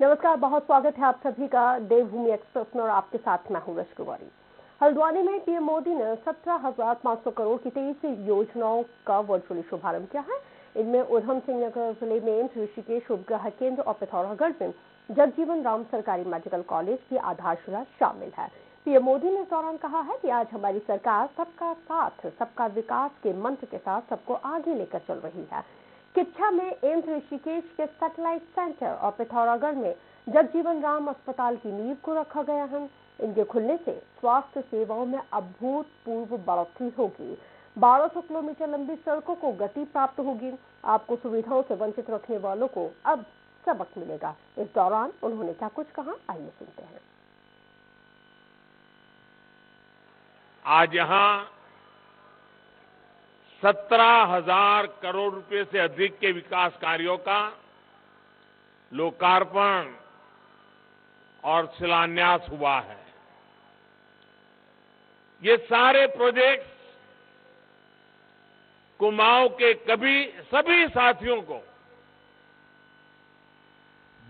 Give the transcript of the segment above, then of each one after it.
नमस्कार, बहुत स्वागत है आप सभी का देवभूमि एक्सप्रेस में और आपके साथ मैं हूं रश कुमारी। हल्द्वानी में पीएम मोदी ने 17,500 करोड़ की 23 योजनाओं का वर्चुअली शुभारंभ किया है। इनमें उधम सिंह नगर जिले में एम्स, ऋषिकेश उपग्रह केंद्र और पिथौरागढ़ में जगजीवन राम सरकारी मेडिकल कॉलेज की आधारशिला शामिल है। पीएम मोदी ने इस दौरान कहा है कि आज हमारी सरकार सबका साथ सबका विकास के मंत्र के साथ सबको आगे लेकर चल रही है। किच्छा में एम्स, ऋषिकेश के सैटेलाइट सेंटर और पिथौरागढ़ में जगजीवन राम अस्पताल की नींव को रखा गया है। इनके खुलने से स्वास्थ्य सेवाओं में अभूतपूर्व बढ़ोतरी होगी। 1200 किलोमीटर लंबी सड़कों को गति प्राप्त होगी। आपको सुविधाओं से वंचित रखने वालों को अब सबक मिलेगा। इस दौरान उन्होंने क्या कुछ कहा, आइए सुनते हैं। आज यहाँ 17,000 करोड़ रुपए से अधिक के विकास कार्यों का लोकार्पण और शिलान्यास हुआ है। ये सारे प्रोजेक्ट्स कुमाऊं के सभी साथियों को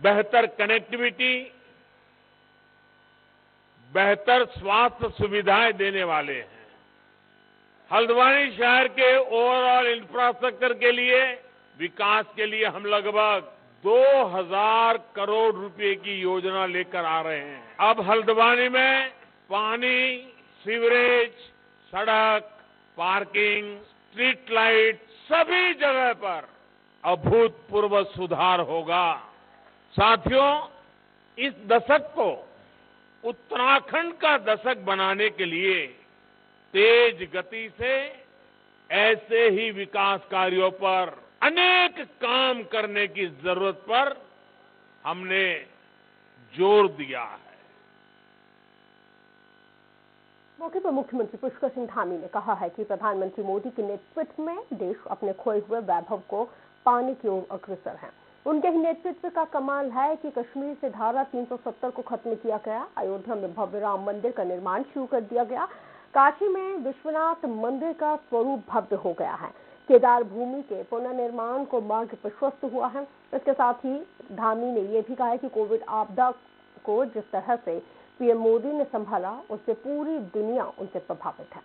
बेहतर कनेक्टिविटी, बेहतर स्वास्थ्य सुविधाएं देने वाले हैं। हल्द्वानी शहर के ओवरऑल इंफ्रास्ट्रक्चर के लिए, विकास के लिए हम लगभग 2,000 करोड़ रुपए की योजना लेकर आ रहे हैं। अब हल्द्वानी में पानी, सीवरेज, सड़क, पार्किंग, स्ट्रीट लाइट सभी जगह पर अभूतपूर्व सुधार होगा। साथियों, इस दशक को उत्तराखंड का दशक बनाने के लिए तेज गति से ऐसे ही विकास कार्यों पर अनेक काम करने की जरूरत पर हमने जोर दिया है। मौके पर मुख्यमंत्री पुष्कर सिंह धामी ने कहा है कि प्रधानमंत्री मोदी के नेतृत्व में देश अपने खोए हुए वैभव को पाने की ओर अग्रसर है। उनके ही नेतृत्व का कमाल है कि कश्मीर से धारा 370 को खत्म किया गया, अयोध्या में भव्य राम मंदिर का निर्माण शुरू कर दिया गया, काशी में विश्वनाथ मंदिर का स्वरूप भव्य हो गया है, केदार भूमि के पुनर्निर्माण को मार्ग प्रशस्त हुआ है। इसके साथ ही धामी ने यह भी कहा है कि कोविड आपदा को जिस तरह से पीएम मोदी ने संभाला, उससे पूरी दुनिया उनसे प्रभावित है।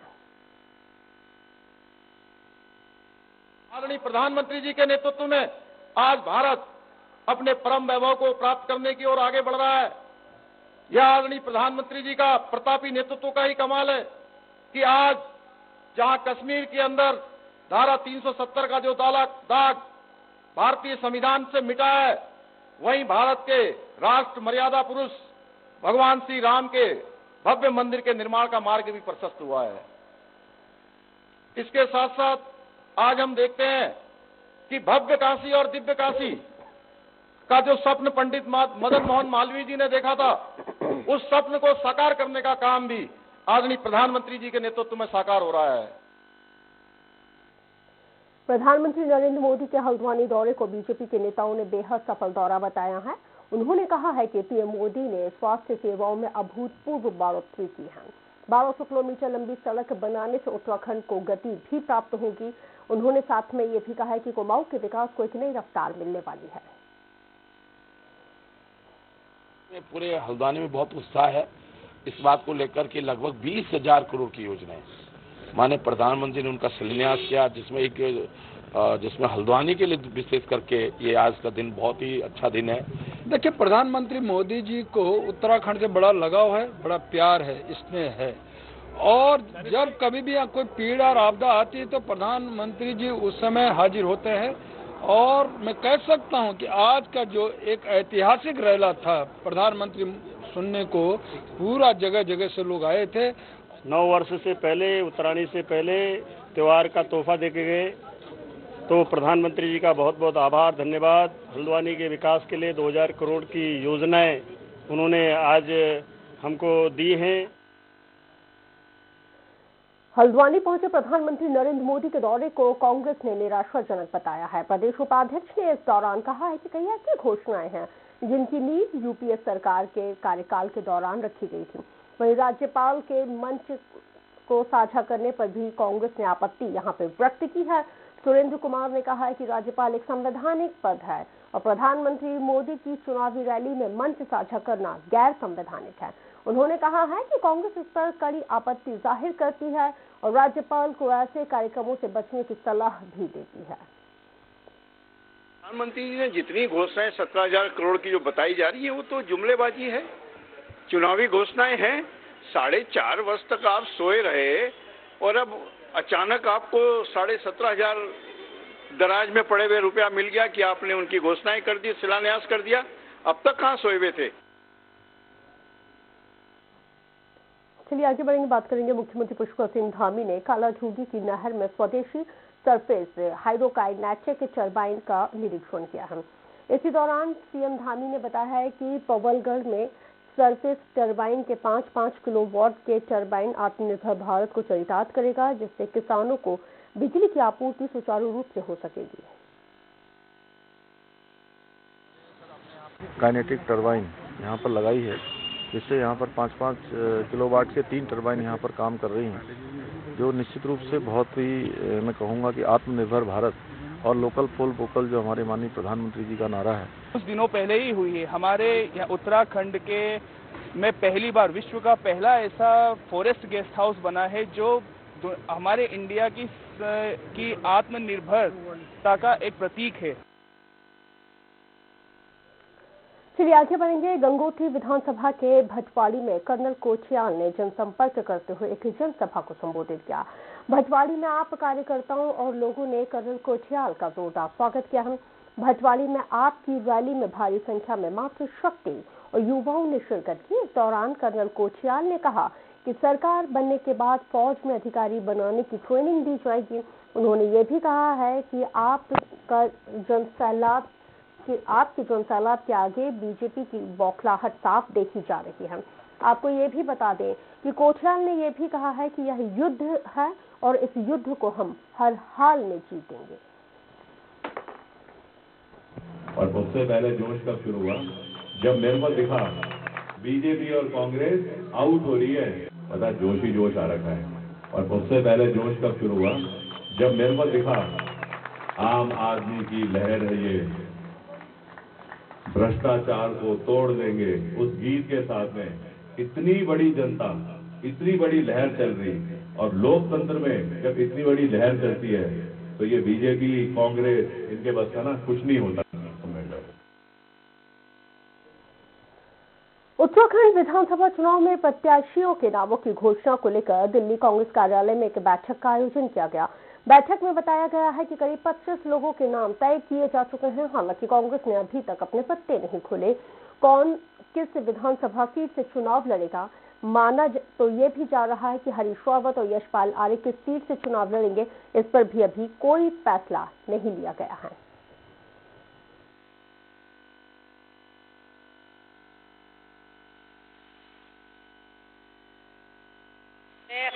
आदरणीय प्रधानमंत्री जी के नेतृत्व में आज भारत अपने परम वैभव को प्राप्त करने की ओर आगे बढ़ रहा है। यह आदरणीय प्रधानमंत्री जी का प्रतापी नेतृत्व का ही कमाल है कि आज जहां कश्मीर के अंदर धारा 370 का जो दाग भारतीय संविधान से मिटा है, वहीं भारत के राष्ट्र मर्यादा पुरुष भगवान श्री राम के भव्य मंदिर के निर्माण का मार्ग भी प्रशस्त हुआ है। इसके साथ साथ आज हम देखते हैं कि भव्य काशी और दिव्य काशी का जो स्वप्न पंडित मदन मोहन मालवीय जी ने देखा था, उस स्वप्न को साकार करने का काम भी आदरणीय प्रधानमंत्री जी के नेतृत्व में साकार हो रहा है। प्रधानमंत्री नरेंद्र मोदी के हल्द्वानी दौरे को बीजेपी के नेताओं ने बेहद सफल दौरा बताया है। उन्होंने कहा है कि पीएम मोदी ने स्वास्थ्य सेवाओं में अभूतपूर्व बढ़ोतरी की है। 1200 किलोमीटर लंबी सड़क बनाने से उत्तराखंड को गति भी प्राप्त होगी। उन्होंने साथ में ये भी कहा है कि कुमाऊं के विकास को एक नई रफ्तार मिलने वाली है। पूरे हल्द्वानी में बहुत उत्साह है इस बात को लेकर कि लगभग 20,000 करोड़ की योजनाएं माननीय प्रधानमंत्री ने उनका शिलान्यास किया, जिसमें हल्द्वानी के लिए विशेष करके ये आज का दिन बहुत ही अच्छा दिन है। देखिए, प्रधानमंत्री मोदी जी को उत्तराखंड से बड़ा लगाव है, बड़ा प्यार है, स्नेह है, और जब कभी भी कोई पीड़ा और आपदा आती है तो प्रधानमंत्री जी उस समय हाजिर होते हैं। और मैं कह सकता हूं कि आज का जो एक ऐतिहासिक रैला था, प्रधानमंत्री सुनने को पूरा जगह जगह से लोग आए थे। 9 वर्ष से पहले, उत्तरायणी से पहले त्योहार का तोहफा देके गए, तो प्रधानमंत्री जी का बहुत बहुत आभार, धन्यवाद। हल्द्वानी के विकास के लिए 2,000 करोड़ की योजनाएं उन्होंने आज हमको दी हैं। हल्द्वानी पहुंचे प्रधानमंत्री नरेंद्र मोदी के दौरे को कांग्रेस ने निराशाजनक बताया है। प्रदेश उपाध्यक्ष ने इस दौरान कहा है कि कई ऐसी घोषणाएं हैं जिनकी नींव यूपीए सरकार के कार्यकाल के दौरान रखी गई थी। वहीं राज्यपाल के मंच को साझा करने पर भी कांग्रेस ने आपत्ति यहां पर व्यक्त की है। सुरेंद्र कुमार ने कहा है कि राज्यपाल एक संवैधानिक पद है और प्रधानमंत्री मोदी की चुनावी रैली में मंच साझा करना गैर संवैधानिक है। उन्होंने कहा है कि कांग्रेस इस पर कड़ी आपत्ति जाहिर करती है और राज्यपाल को ऐसे कार्यक्रमों से बचने की सलाह भी देती है। प्रधानमंत्री जी ने जितनी घोषणाएं 17,000 करोड़ की जो बताई जा रही है वो तो जुमलेबाजी है, चुनावी घोषणाएं हैं। 4.5 वर्ष तक आप सोए रहे और अब अचानक आपको 17,500 दराज में पड़े हुए रुपया मिल गया कि आपने उनकी घोषणाएं कर दी, शिलान्यास कर दिया। अब तक कहां सोए हुए थे? चलिए आगे बढ़ेंगे, बात करेंगे। मुख्यमंत्री पुष्कर सिंह धामी ने कालाढूंगी की नहर में स्वदेशी सरफेस हाइड्रोकाइनेटिक टरबाइन का निरीक्षण किया है। इसी दौरान सीएम धामी ने बताया है कि पवलगढ़ में सरफेस टरबाइन के 5-5 किलोवाट के टरबाइन आत्मनिर्भर भारत को चरितार्थ करेगा, जिससे किसानों को बिजली की आपूर्ति सुचारू रूप से हो सकेगी। काइनेटिक टरबाइन यहाँ पर लगाई है, जिससे यहाँ पर 5-5 किलोवाट के 3 टरबाइन यहाँ पर काम कर रही हैं, जो निश्चित रूप से बहुत ही मैं कहूँगा कि आत्मनिर्भर भारत और लोकल फॉर वोकल जो हमारे माननीय प्रधानमंत्री जी का नारा है। कुछ दिनों पहले ही हुई है हमारे यहाँ उत्तराखंड के में पहली बार विश्व का पहला ऐसा फॉरेस्ट गेस्ट हाउस बना है जो हमारे इंडिया की आत्मनिर्भरता का एक प्रतीक है। चलिए आगे बढ़ेंगे। गंगोत्री विधानसभा के भटवाड़ी में कर्नल कोठियाल ने जनसंपर्क करते हुए एक जनसभा को संबोधित किया। भटवाड़ी में आप कार्यकर्ताओं और लोगों ने कर्नल कोठियाल का जोरदार स्वागत किया है। भटवाड़ी में आपकी रैली में भारी संख्या में मातृशक्ति और युवाओं ने शिरकत की। इस दौरान कर्नल कोठियाल ने कहा कि सरकार बनने के बाद फौज में अधिकारी बनाने की ट्रेनिंग दी जाएगी। उन्होंने ये भी कहा है कि आपके जनसैलाब के आगे बीजेपी की बौखलाहट साफ देखी जा रही है। आपको ये भी बता दें कि कोठियाल ने यह भी कहा है कि यह युद्ध है और इस युद्ध को हम हर हाल में जीतेंगे। और सबसे पहले जोश कब शुरू हुआ? जब मेरे को दिखा बीजेपी और कांग्रेस आउट हो रही है, पता जोश ही जोश आ रखा है। और सबसे पहले जोश कब शुरू हुआ? जब मेरे को दिखा आम आदमी की लहर है ये, भ्रष्टाचार को तोड़ देंगे, उस गीत के साथ में इतनी बड़ी जनता, इतनी बड़ी लहर चल रही। और लोकतंत्र में जब इतनी बड़ी लहर चलती है तो ये बीजेपी कांग्रेस इनके बस का ना कुछ नहीं होता। उत्तराखंड विधानसभा चुनाव में प्रत्याशियों के नामों की घोषणा को लेकर दिल्ली कांग्रेस कार्यालय में एक बैठक का आयोजन किया गया। बैठक में बताया गया है कि करीब 25 लोगों के नाम तय किए जा चुके हैं। हालांकि कांग्रेस ने अभी तक अपने पत्ते नहीं खोले। कौन किस विधानसभा सीट से चुनाव लड़ेगा, माना तो ये भी जा रहा है कि हरीश रावत और यशपाल आर्य किस सीट से चुनाव लड़ेंगे, इस पर भी अभी कोई फैसला नहीं लिया गया है।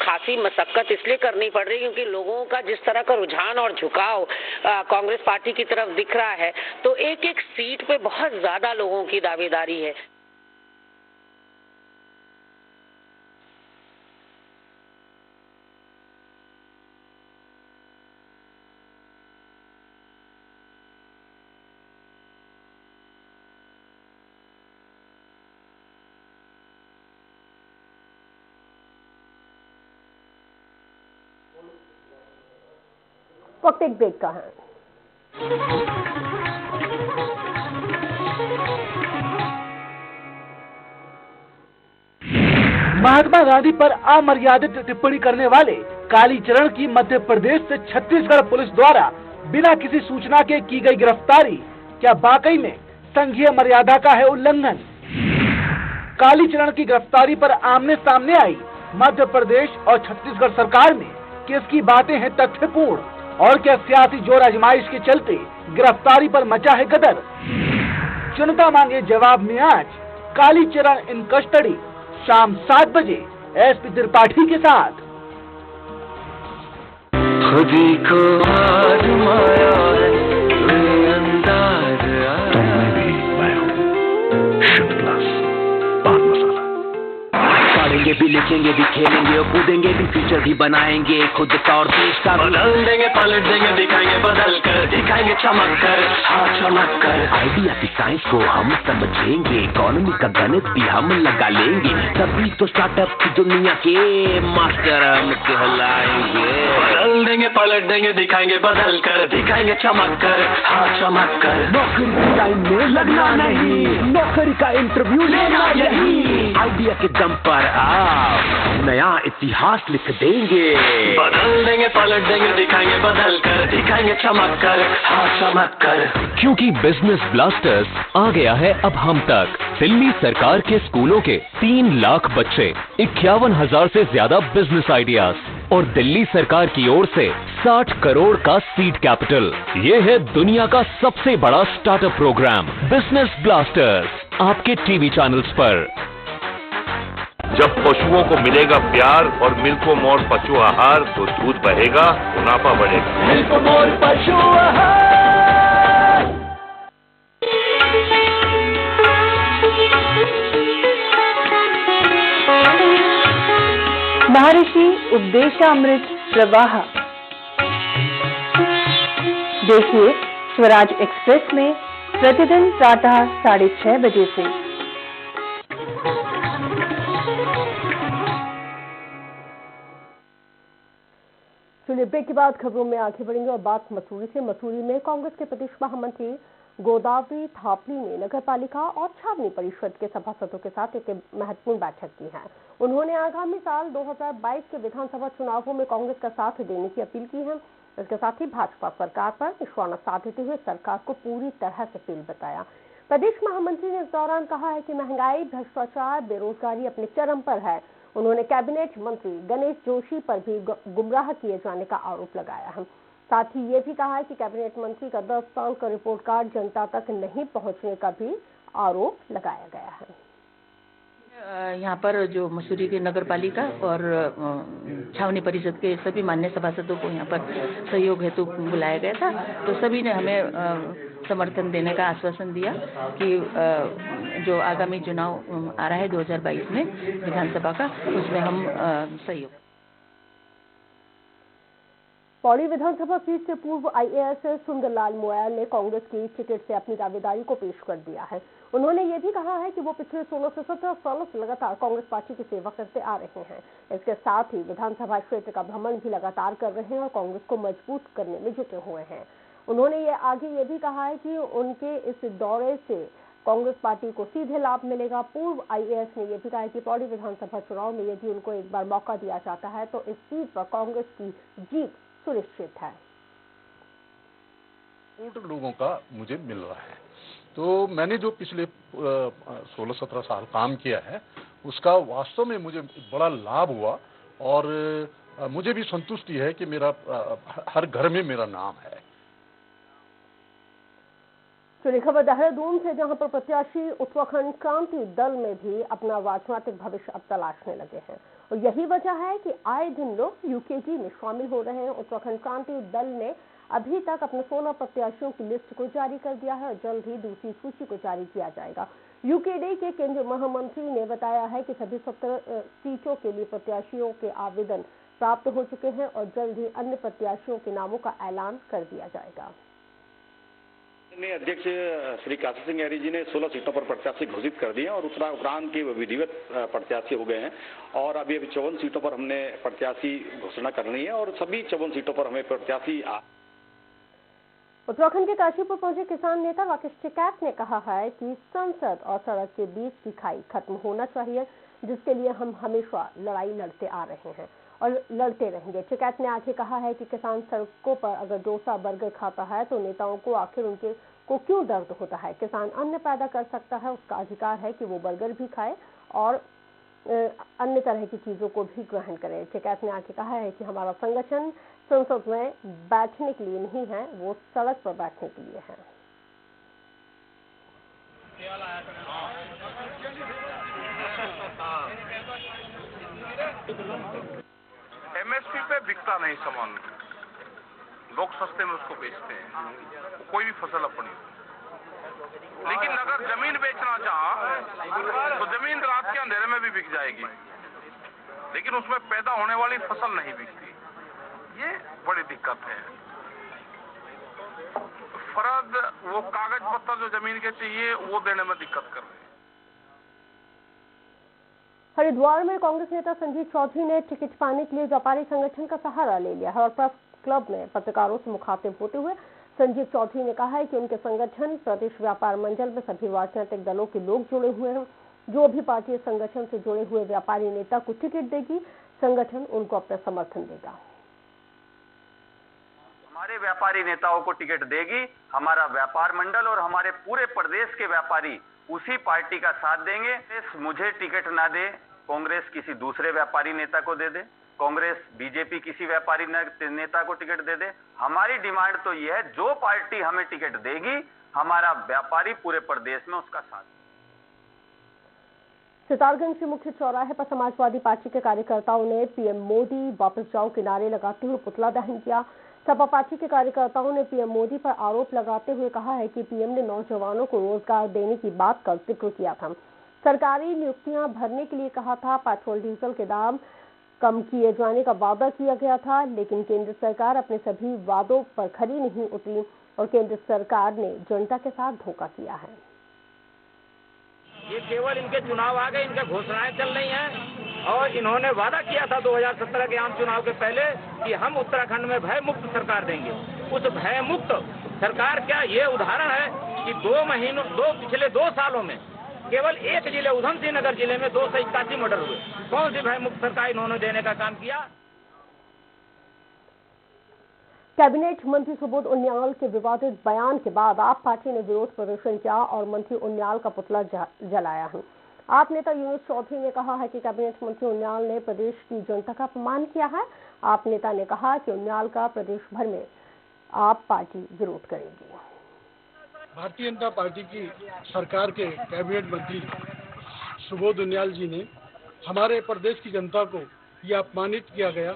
खासी मशक्कत इसलिए करनी पड़ रही है क्योंकि लोगों का जिस तरह का रुझान और झुकाव कांग्रेस पार्टी की तरफ दिख रहा है, तो एक एक सीट पे बहुत ज्यादा लोगों की दावेदारी है। वक्त एक ब्रेक का है। महात्मा गांधी पर अमर्यादित टिप्पणी करने वाले कालीचरण की मध्य प्रदेश से छत्तीसगढ़ पुलिस द्वारा बिना किसी सूचना के की गई गिरफ्तारी क्या वाकई में संघीय मर्यादा का है उल्लंघन? कालीचरण की गिरफ्तारी पर आमने सामने आई मध्य प्रदेश और छत्तीसगढ़ सरकार में किसकी बातें हैं तथ्यपूर्ण और क्या सियासी जोर आजमाइश के चलते गिरफ्तारी पर मचा है गदर? जनता मांगे जवाब में आज कालीचरण इन कस्टडी, शाम 7 बजे एसपी त्रिपाठी के साथ। खुदी को आजमाया है, अंदाज आया भी मैं हूँ शुद्ध प्लस पान मसाला। फाड़ेंगे भी लिखेंगे भी खेलेंगे और कूदेंगे भी, फ्यूचर भी बनाएंगे खुद का और देश का। बदल देंगे पलट देंगे दिखाएंगे बदल कर, दिखाएंगे चमक कर, हाँ चमक कर। आइडिया की साइंस को हम समझेंगे, इकोनॉमी का गणित भी हम लगा लेंगे, तभी तो स्टार्टअप की दुनिया के मास्टर हम कहलाएंगे। बदल देंगे पलट देंगे दिखाएंगे बदल कर, दिखाएंगे चमक कर, हाँ चमक कर। नौकरी की लाइन में लगना नहीं, नौकरी का इंटरव्यू लेना यही, आइडिया के दम पर आओ नया इतिहास लिख देंगे। बदल देंगे पलट देंगे दिखाएंगे बदल कर, दिखाएंगे चमक कर, हाँ चमक कर। क्योंकि बिजनेस ब्लास्टर्स आ गया है अब हम तक। दिल्ली सरकार के स्कूलों के 3 लाख बच्चे, 51,000 से ज्यादा बिजनेस आइडियाज और दिल्ली सरकार की ओर से 60 करोड़ का सीड कैपिटल। ये है दुनिया का सबसे बड़ा स्टार्टअप प्रोग्राम बिजनेस ब्लास्टर्स, आपके टीवी चैनल्स पर। जब पशुओं को मिलेगा प्यार और मिल्को मोर पशु आहार तो दूध बहेगा, मुनाफा बढ़ेगा। मिल्को मोर पशु आहार। महर्षि उपदेशामृत प्रवाह। देखिए स्वराज एक्सप्रेस में प्रतिदिन प्रातः 6:30 बजे से। चलिए ब्रेक के बाद खबरों में आगे बढ़ेंगे और बात मसूरी से। मसूरी में कांग्रेस के प्रदेश महामंत्री गोदावरी थापली ने नगर पालिका और छावनी परिषद के सभासदों के साथ एक महत्वपूर्ण बैठक की है। उन्होंने आगामी साल 2022 के विधानसभा चुनावों में कांग्रेस का साथ देने की अपील की है। इसके साथ ही भाजपा सरकार पर निशाना साधते हुए सरकार को पूरी तरह से फेल बताया। प्रदेश महामंत्री ने इस दौरान कहा है कि महंगाई, भ्रष्टाचार, बेरोजगारी अपने चरम पर है। उन्होंने कैबिनेट मंत्री गणेश जोशी पर भी गुमराह किए जाने का आरोप लगाया है। साथ ही ये भी कहा है कि कैबिनेट मंत्री का 10 साल का रिपोर्ट कार्ड जनता तक नहीं पहुंचने का भी आरोप लगाया गया है। यहाँ पर जो मसूरी के नगर पालिका और छावनी परिषद के सभी मान्य सभासदों को यहाँ पर सहयोग हेतु बुलाया गया था, तो सभी ने हमें समर्थन देने का आश्वासन दिया कि जो आगामी चुनाव आ रहा है 2022 में विधानसभा का, उसमें हम सहयोग। पौड़ी विधानसभा सीट से पूर्व आईएएस सुंदरलाल मोयाल ने कांग्रेस की टिकट से अपनी दावेदारी को पेश कर दिया है। उन्होंने ये भी कहा है कि वो पिछले 16 से 17 सालों से लगातार कांग्रेस पार्टी की सेवा करते आ रहे हैं। इसके साथ ही विधानसभा क्षेत्र का भ्रमण भी लगातार कर रहे हैं और कांग्रेस को मजबूत करने में जुटे हुए हैं। उन्होंने ये आगे ये भी कहा है कि उनके इस दौरे से कांग्रेस पार्टी को सीधे लाभ मिलेगा। पूर्व आईएएस ने यह भी कहा है कि पौड़ी विधानसभा चुनाव में यदि उनको एक बार मौका दिया जाता है तो इस सीट पर कांग्रेस की जीत सुनिश्चित है। लोगों का मुझे मिल रहा है, तो मैंने जो पिछले 16-17 साल काम किया है उसका वास्तव में मुझे बड़ा लाभ हुआ और मुझे भी संतुष्टि है कि मेरा हर घर में मेरा नाम है। चलिए खबर देहरादून से, जहां पर प्रत्याशी उत्तराखंड क्रांति दल में भी अपना राजनीतिक भविष्य अब तलाशने लगे हैं और यही वजह है कि आए दिन लोग यूकेडी में शामिल हो रहे हैं। उत्तराखंड क्रांति दल ने अभी तक अपने 16 प्रत्याशियों की लिस्ट को जारी कर दिया है और जल्द ही दूसरी सूची को जारी किया जाएगा। यूकेडी के केंद्रीय महामंत्री ने बताया है कि सभी 17 सीटों के लिए प्रत्याशियों के आवेदन प्राप्त हो चुके हैं और जल्द ही अन्य प्रत्याशियों के नामों का ऐलान कर दिया जाएगा। अध्यक्ष श्री काशी सिंह यारी जी ने 16 सीटों पर प्रत्याशी घोषित कर दिए और उत्तराखंड के विधिवत प्रत्याशी हो गए हैं और अभी 54 सीटों पर हमने प्रत्याशी घोषणा करनी है और सभी 54 सीटों पर हमें प्रत्याशी। उत्तराखंड के काशीपुर पहुंचे किसान नेता राकेश टिकैत ने कहा है कि संसद और सड़क के बीच की खाई खत्म होना चाहिए, जिसके लिए हम हमेशा लड़ाई लड़ते आ रहे हैं और लड़ते रहेंगे। टिकैत ने आगे कहा है कि किसान सड़कों पर अगर डोसा बर्गर खाता है तो नेताओं को आखिर उनके को क्यों दर्द होता है। किसान अन्न पैदा कर सकता है, उसका अधिकार है कि वो बर्गर भी खाए और अन्य तरह की चीजों को भी ग्रहण करें। टिकैत ने आगे कहा है कि हमारा संगठन संसद में बैठने के लिए नहीं है, वो सड़क पर बैठने के लिए है। एमएसपी पे बिकता नहीं सामान, लोग सस्ते में उसको बेचते हैं, कोई भी फसल अपनी। लेकिन अगर जमीन बेचना चाह तो जमीन रात के अंधेरे में भी बिक जाएगी। लेकिन उसमें पैदा होने वाली फसल नहीं बिकती। ये बड़ी दिक्कत है। फर्द वो कागज पत्तर जो जमीन के चाहिए वो देने में दिक्कत कर रहे हैं। हरिद्वार में कांग्रेस नेता संजीव चौधरी ने टिकट पाने के लिए व्यापारी संगठन का सहारा ले लिया है और प्रेस क्लब में पत्रकारों से मुखातिब होते हुए संजीव चौधरी ने कहा है कि उनके संगठन प्रदेश व्यापार मंडल में सभी राजनीतिक दलों के लोग जुड़े हुए हैं। जो भी पार्टी संगठन से जुड़े हुए व्यापारी नेता को टिकट देगी, संगठन उनको अपना समर्थन देगा। हमारे व्यापारी नेताओं को टिकट देगी, हमारा व्यापार मंडल और हमारे पूरे प्रदेश के व्यापारी उसी पार्टी का साथ देंगे। मुझे टिकट ना दे, कांग्रेस किसी दूसरे व्यापारी नेता को दे दे, कांग्रेस बीजेपी किसी व्यापारी नेता को टिकट दे दे। हमारी डिमांड तो यह है, जो पार्टी हमें टिकट देगी, हमारा व्यापारी पूरे प्रदेश में उसका साथ। सितारगंज के मुख्य चौराहे पर समाजवादी पार्टी के कार्यकर्ताओं ने पीएम मोदी वापस जाओ के नारे लगाते हुए पुतला दहन किया। सपा पार्टी के कार्यकर्ताओं ने पीएम मोदी पर आरोप लगाते हुए कहा है कि पीएम ने नौजवानों को रोजगार देने की बात का जिक्र किया था, सरकारी नियुक्तियां भरने के लिए कहा था, पेट्रोल डीजल के दाम कम किए जाने का वादा किया गया था, लेकिन केंद्र सरकार अपने सभी वादों पर खरी नहीं उतरी और केंद्र सरकार ने जनता के साथ धोखा किया है। ये केवल इनके चुनाव आ गए, इनका घोषणाएं चल रही हैं और इन्होंने वादा किया था 2017 के आम चुनाव के पहले कि हम उत्तराखंड में भय मुक्त सरकार देंगे। उस भय मुक्त सरकार क्या ये उदाहरण है कि पिछले 2 सालों में केवल एक जिले उधमसिंह नगर जिले में 281 मर्डर हुए। कौन सी भय मुक्त सरकार इन्होंने देने का काम किया? कैबिनेट मंत्री सुबोध उनियाल के विवादित बयान के बाद आप पार्टी ने विरोध प्रदर्शन किया और मंत्री उनियाल का पुतला जलाया है। आप नेता यूनुस चौधरी ने कहा है कि कैबिनेट मंत्री उनियाल ने प्रदेश की जनता का अपमान किया है। आप नेता ने कहा कि उनियाल का प्रदेश भर में आप पार्टी विरोध करेगी। भारतीय जनता पार्टी की सरकार के कैबिनेट मंत्री सुबोध उनियाल जी ने हमारे प्रदेश की जनता को यह अपमानित किया गया।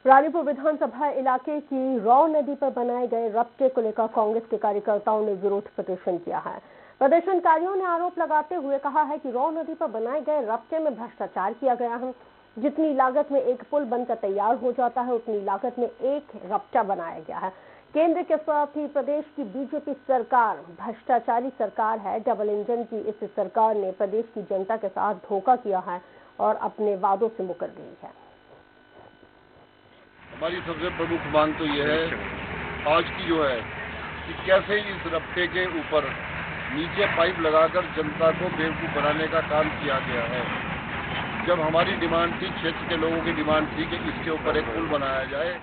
रानीपुर विधानसभा इलाके की रौ नदी पर बनाए गए रपटे को लेकर कांग्रेस के कार्यकर्ताओं ने विरोध प्रदर्शन किया है। प्रदर्शनकारियों ने आरोप लगाते हुए कहा है कि रौ नदी पर बनाए गए रपटे में भ्रष्टाचार किया गया है। जितनी लागत में एक पुल बनकर तैयार हो जाता है, उतनी लागत में एक रपटा बनाया गया है। केंद्र के साथ ही प्रदेश की बीजेपी सरकार भ्रष्टाचारी सरकार है। डबल इंजन की इस सरकार ने प्रदेश की जनता के साथ धोखा किया है और अपने वादों से मुकर गई है। हमारी सबसे प्रमुख मांग तो यह है आज की जो है कि कैसे इस रपटे के ऊपर नीचे पाइप लगाकर जनता को बेवकूफ बनाने का काम किया गया है। जब हमारी डिमांड थी, क्षेत्र के लोगों की डिमांड थी कि इसके ऊपर एक पुल बनाया जाए।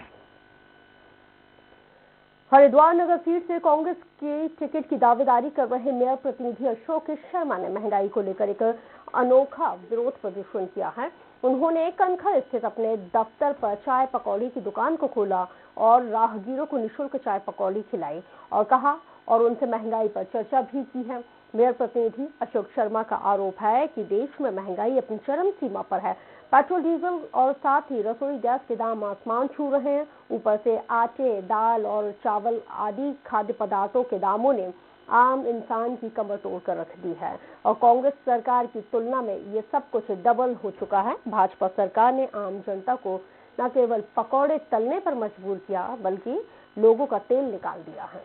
हरिद्वार नगर सीट से कांग्रेस की टिकट की दावेदारी कर रहे मेयर प्रतिनिधि अशोक शर्मा ने महंगाई को लेकर एक अनोखा विरोध प्रदर्शन किया है। उन्होंने कनखल स्थित अपने दफ्तर पर चाय पकौड़ी की दुकान को खोला और राहगीरों को निःशुल्क चाय पकौड़ी खिलाई और कहा और उनसे महंगाई पर चर्चा भी की है। मेयर प्रतिनिधि अशोक शर्मा का आरोप है कि देश में महंगाई अपनी चरम सीमा पर है। पेट्रोल डीजल और साथ ही रसोई गैस के दाम आसमान छू रहे हैं। ऊपर से आटे, दाल और चावल आदि खाद्य पदार्थों के दामों ने आम इंसान की कमर तोड़ कर रख दी है और कांग्रेस सरकार की तुलना में ये सब कुछ डबल हो चुका है। भाजपा सरकार ने आम जनता को न केवल पकौड़े तलने पर मजबूर किया बल्कि लोगों का तेल निकाल दिया है।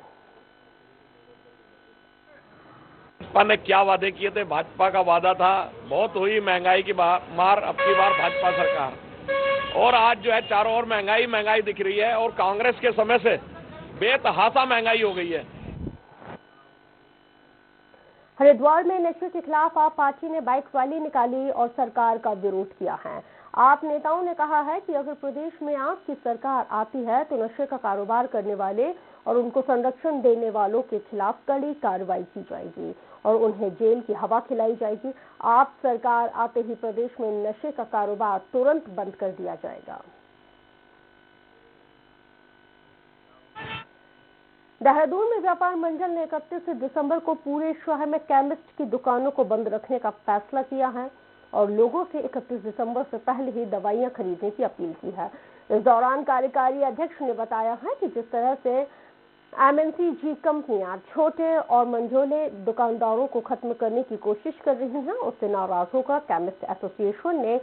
भाजपा ने क्या वादे किए थे? भाजपा का वादा था बहुत हुई महंगाई की मार, अब की बार भाजपा सरकार, और आज जो है चारों ओर महंगाई दिख रही है और कांग्रेस के समय से बेतहाशा महंगाई हो गई है। हरिद्वार में नशे के खिलाफ आप पार्टी ने बाइक रैली निकाली और सरकार का विरोध किया है। आप नेताओं ने कहा है कि अगर प्रदेश में आपकी सरकार आती है तो नशे का कारोबार करने वाले और उनको संरक्षण देने वालों के खिलाफ कड़ी कार्रवाई की जाएगी और उन्हें जेल की हवा खिलाई जाएगी। आप सरकार आते ही प्रदेश में नशे का कारोबार तुरंत बंद कर दिया जाएगा। देहरादून में व्यापार मंडल ने 31 दिसंबर को पूरे शहर में केमिस्ट की दुकानों को बंद रखने का फैसला किया है और लोगों से 31 दिसंबर से पहले ही दवाइयां खरीदने की अपील की है। इस दौरान कार्यकारी अध्यक्ष ने बताया है कि जिस तरह से एमएनसी कंपनियां छोटे और मंझोले दुकानदारों को खत्म करने की कोशिश कर रही हैं। उससे नाराज होकर केमिस्ट एसोसिएशन ने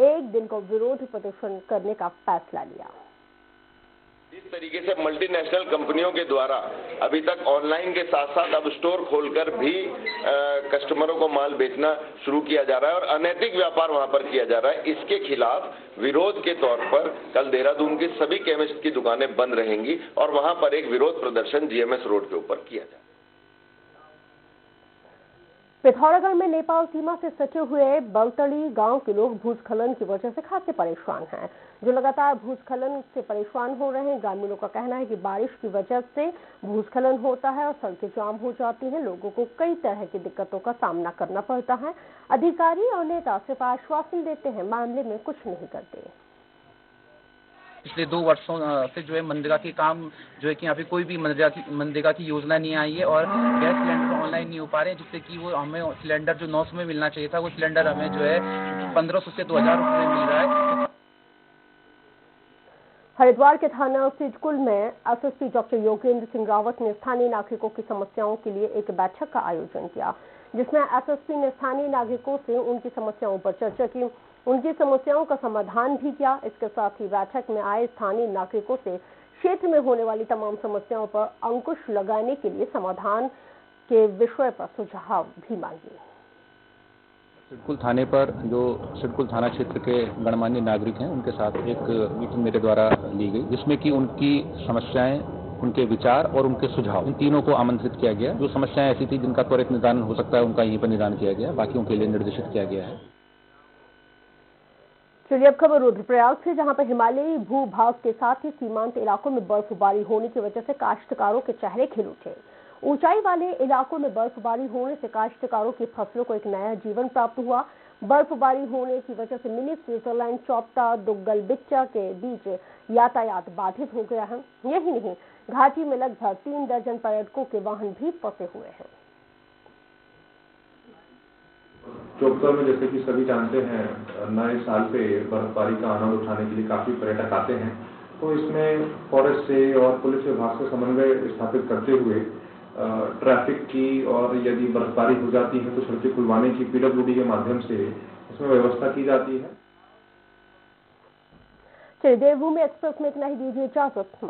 एक दिन को विरोध प्रदर्शन करने का फैसला लिया। इस तरीके से मल्टीनेशनल कंपनियों के द्वारा अभी तक ऑनलाइन के साथ साथ अब स्टोर खोलकर भी कस्टमरों को माल बेचना शुरू किया जा रहा है और अनैतिक व्यापार वहां पर किया जा रहा है। इसके खिलाफ विरोध के तौर पर कल देहरादून की सभी केमिस्ट की दुकानें बंद रहेंगी और वहां पर एक विरोध प्रदर्शन जीएमएस रोड के ऊपर किया जाएगा। पिथौरागढ़ में नेपाल सीमा से सटे हुए बलतड़ी गांव के लोग भूस्खलन की वजह से खासे परेशान हैं। जो लगातार भूस्खलन से परेशान हो रहे हैं, ग्रामीणों का कहना है कि बारिश की वजह से भूस्खलन होता है और सड़कें जाम हो जाती हैं। लोगों को कई तरह की दिक्कतों का सामना करना पड़ता है। अधिकारी और नेता सिर्फ आश्वासन देते हैं, मामले में कुछ नहीं करते। पिछले 2 वर्षों से जो है मनरेगा के काम जो है कि यहाँ पे कोई भी मनरेगा की योजना नहीं आई है और गैस सिलेंडर ऑनलाइन नहीं हो पा रहे हैं, जिससे कि वो हमें सिलेंडर जो 900 में मिलना चाहिए था वो सिलेंडर हमें जो है 1500 से 2000 रुपये में मिल रहा है। हरिद्वार के थाना सिडकुल में एसएसपी डॉक्टर योगेंद्र सिंह रावत ने स्थानीय नागरिकों की समस्याओं के लिए एक बैठक का आयोजन किया, जिसमें एसएसपी ने स्थानीय नागरिकों से उनकी समस्याओं पर चर्चा की, उनकी समस्याओं का समाधान भी किया। इसके साथ ही बैठक में आए स्थानीय नागरिकों से क्षेत्र में होने वाली तमाम समस्याओं पर अंकुश लगाने के लिए समाधान के विषय पर सुझाव भी मांगे। सिडकुल थाने पर जो सिडकुल थाना क्षेत्र के गणमान्य नागरिक हैं उनके साथ एक मीटिंग मेरे द्वारा ली गई, जिसमें कि उनकी समस्याएं, उनके विचार और उनके सुझाव, इन तीनों को आमंत्रित किया गया। जो समस्याएं ऐसी थी जिनका त्वरित निदान हो सकता है उनका यहीं पर निदान किया गया, बाकियों के लिए निर्देशित किया गया है। चलिए अब खबर रुद्रप्रयाग से, जहां पर हिमालयी भूभाग के साथ ही सीमांत इलाकों में बर्फबारी होने की वजह से काश्तकारों के चेहरे खिल उठे। ऊंचाई वाले इलाकों में बर्फबारी होने से काश्तकारों की फसलों को एक नया जीवन प्राप्त हुआ। बर्फबारी होने की वजह से मिनी स्विट्जरलैंड चौपटा दुग्गल बिच्चा के बीच यातायात बाधित हो गया है। यही नहीं, घाटी में लगभग 3 दर्जन पर्यटकों के वाहन भी फंसे हुए हैं। चौपटा में जैसे कि सभी जानते हैं, नए साल पे बर्फबारी का आनंद उठाने के लिए काफी पर्यटक आते हैं, तो इसमें फॉरेस्ट से और पुलिस विभाग से समन्वय स्थापित करते हुए ट्रैफिक की और यदि बर्फबारी हो जाती है तो सड़कें खुलवाने की पीडब्ल्यूडी के माध्यम से इसमें व्यवस्था की जाती है। चलिए देवभूमि एक्सप्रेस में इतना ही, दीजिए इजाजत।